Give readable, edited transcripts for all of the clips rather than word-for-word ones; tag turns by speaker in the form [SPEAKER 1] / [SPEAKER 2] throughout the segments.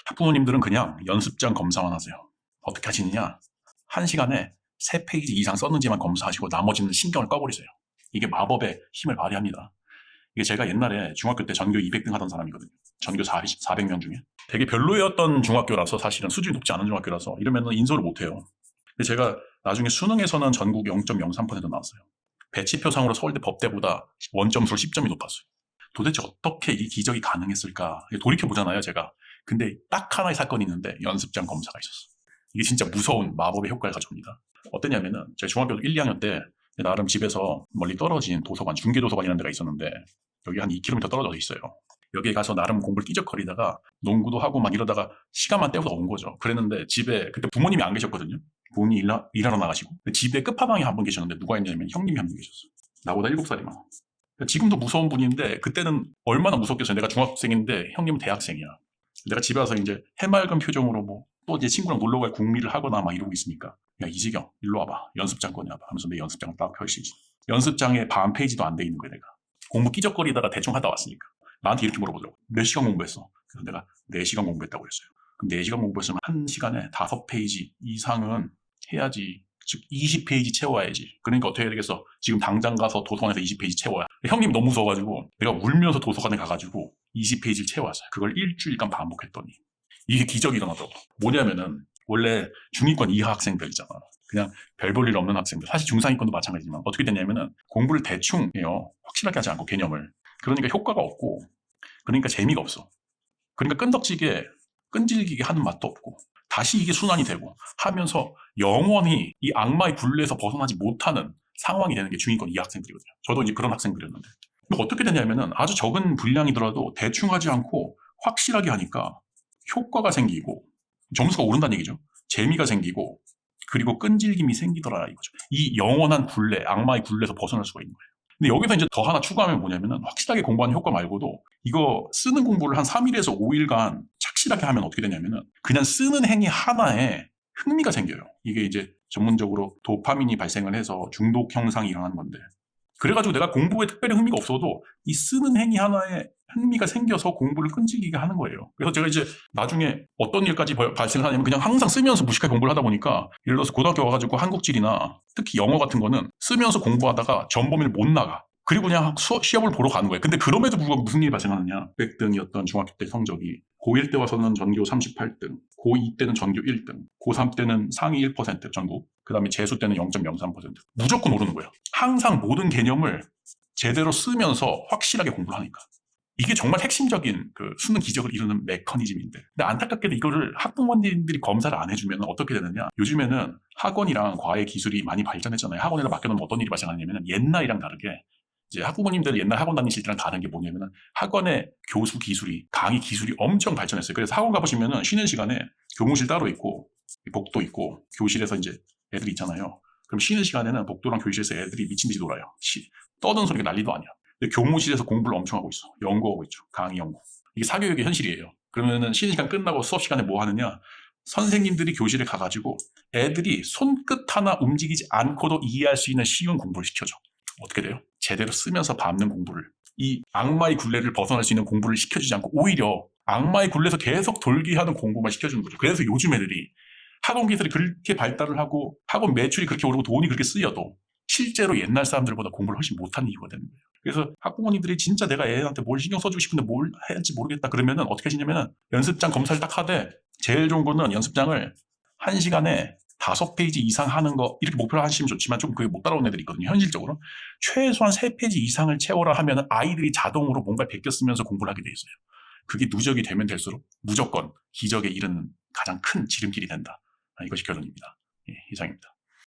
[SPEAKER 1] 학부모님들은 그냥 연습장 검사만 하세요. 어떻게 하시느냐? 1시간에 3페이지 이상 썼는지만 검사하시고 나머지는 신경을 꺼버리세요. 이게 마법의 힘을 발휘합니다. 이게 제가 옛날에 중학교 때 전교 200등 하던 사람이거든요. 전교 400명 중에. 되게 별로였던 중학교라서, 사실은 수준이 높지 않은 중학교라서 이러면 인서를 못해요. 근데 제가 나중에 수능에서는 전국 0.03% 나왔어요. 배치표상으로 서울대 법대보다 원점수로 10점이 높았어요. 도대체 어떻게 이 기적이 가능했을까? 돌이켜보잖아요, 제가. 근데 딱 하나의 사건이 있는데 연습장 검사가 있었어. 이게 진짜 무서운 마법의 효과를 가져옵니다. 어땠냐면은 제가 중학교 1, 2학년 때 나름 집에서 멀리 떨어진 도서관, 중계도서관이라는 데가 있었는데 여기 한 2km 떨어져 있어요. 여기에 가서 나름 공부를 끼적거리다가 농구도 하고 막 이러다가 시간만 때워서 온 거죠. 그랬는데 집에 그때 부모님이 안 계셨거든요. 부모님이 일하러 나가시고. 집에 끝판왕에 한 분 계셨는데 누가 있냐면 형님이 한 분 계셨어요. 나보다 7살이 많아. 지금도 무서운 분인데 그때는 얼마나 무섭겠어요. 내가 중학생인데 형님은 대학생이야. 내가 집에 와서 이제 해맑은 표정으로 뭐 또 이제 친구랑 놀러 갈 궁리를 하거나 막 이러고 있으니까, 야 이지경 일로 와봐, 연습장 꺼내와봐 하면서 내 연습장을 딱 펼치지. 연습장에 반 페이지도 안 돼 있는 거야. 내가 공부 끼적거리다가 대충 하다 왔으니까 나한테 이렇게 물어보더라고. 몇 시간 공부했어? 그래서 내가 4시간 공부했다고 그랬어요. 그럼 4시간 공부했으면 1시간에 5페이지 이상은 해야지. 즉 20페이지 채워야지. 그러니까 어떻게 해야 되겠어? 지금 당장 가서 도서관에서 20페이지 채워야. 형님이 너무 무서워가지고 내가 울면서 도서관에 가가지고 20페이지를 채웠어요. 그걸 일주일간 반복했더니 이게 기적이 일어나더라고. 뭐냐면은 원래 중위권 이하 학생들 있잖아. 그냥 별 볼 일 없는 학생들. 사실 중상위권도 마찬가지지만 어떻게 되냐면은 공부를 대충 해요. 확실하게 하지 않고 개념을. 그러니까 효과가 없고, 그러니까 재미가 없어. 그러니까 끈질기게 하는 맛도 없고, 다시 이게 순환이 되고 하면서 영원히 이 악마의 굴레에서 벗어나지 못하는 상황이 되는 게 중위권 이하 학생들이거든요. 저도 이제 그런 학생들이었는데. 어떻게 되냐면은 아주 적은 분량이더라도 대충 하지 않고 확실하게 하니까 효과가 생기고 점수가 오른다는 얘기죠. 재미가 생기고 그리고 끈질김이 생기더라 이거죠. 이 영원한 굴레, 악마의 굴레에서 벗어날 수가 있는 거예요. 근데 여기서 이제 더 하나 추가하면 뭐냐면은 확실하게 공부하는 효과 말고도 이거 쓰는 공부를 한 3일에서 5일간 착실하게 하면 어떻게 되냐면은 그냥 쓰는 행위 하나에 흥미가 생겨요. 이게 이제 전문적으로 도파민이 발생을 해서 중독 형상이 일어나는 건데, 그래가지고 내가 공부에 특별히 흥미가 없어도 이 쓰는 행위 하나에 흥미가 생겨서 공부를 끈질기게 하는 거예요. 그래서 제가 이제 나중에 어떤 일까지 발생하냐면 그냥 항상 쓰면서 무식하게 공부를 하다 보니까, 예를 들어서 고등학교 와가지고 한국지리나 특히 영어 같은 거는 쓰면서 공부하다가 전범위를 못 나가. 그리고 그냥 시험을 보러 가는 거예요. 근데 그럼에도 불구하고 무슨 일이 발생하느냐. 100등이었던 중학교 때 성적이 고1 때 와서는 전교 38등, 고2 때는 전교 1등, 고3 때는 상위 1% 전국, 그 다음에 재수 때는 0.03%. 무조건 오르는 거예요. 항상 모든 개념을 제대로 쓰면서 확실하게 공부를 하니까. 이게 정말 핵심적인 그 수능 기적을 이루는 메커니즘인데, 근데 안타깝게도 이거를 학부모님들이 검사를 안 해주면 어떻게 되느냐. 요즘에는 학원이랑 과외 기술이 많이 발전했잖아요. 학원에다 맡겨놓으면 어떤 일이 발생하냐면 옛날이랑 다르게 이제 학부모님들 옛날 학원 다니실 때랑 다른 게 뭐냐면은 학원의 교수 기술이, 강의 기술이 엄청 발전했어요. 그래서 학원 가보시면은 쉬는 시간에 교무실 따로 있고 복도 있고 교실에서 이제 애들이 있잖아요. 그럼 쉬는 시간에는 복도랑 교실에서 애들이 미친 듯이 놀아요. 떠드는 소리가 난리도 아니야. 근데 교무실에서 공부를 엄청 하고 있어. 연구하고 있죠. 강의 연구. 이게 사교육의 현실이에요. 그러면은 쉬는 시간 끝나고 수업 시간에 뭐 하느냐? 선생님들이 교실에 가가지고 애들이 손끝 하나 움직이지 않고도 이해할 수 있는 쉬운 공부를 시켜줘. 어떻게 돼요? 제대로 쓰면서 밟는 공부를, 이 악마의 굴레를 벗어날 수 있는 공부를 시켜주지 않고 오히려 악마의 굴레에서 계속 돌게 하는 공부만 시켜주는 거죠. 그래서 요즘 애들이 학원 기술이 그렇게 발달을 하고 학원 매출이 그렇게 오르고 돈이 그렇게 쓰여도 실제로 옛날 사람들보다 공부를 훨씬 못하는 이유가 되는 거예요. 그래서 학부모님들이 진짜 내가 애한테 뭘 신경 써주고 싶은데 뭘 해야 할지 모르겠다 그러면은 어떻게 하시냐면은 연습장 검사를 딱 하되, 제일 좋은 거는 연습장을 1시간에 5페이지 이상 하는 거, 이렇게 목표를 하시면 좋지만 좀 그게 못 따라오는 애들이 있거든요. 현실적으로 최소한 3페이지 이상을 채워라 하면은 아이들이 자동으로 뭔가 베껴 쓰면서 공부를 하게 돼 있어요. 그게 누적이 되면 될수록 무조건 기적에 이르는 가장 큰 지름길이 된다. 이것이 결론입니다. 예, 이상입니다.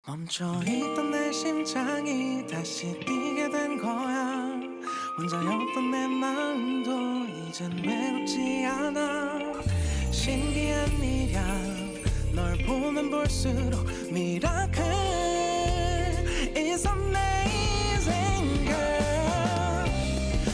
[SPEAKER 2] 멈춰있던 내 심장이 다시 뛰게 된 거야. 혼자였던 내 마음도 이젠 외롭지 않아. 신기한 일이야. 널 보면 볼수록 미라클 있었네.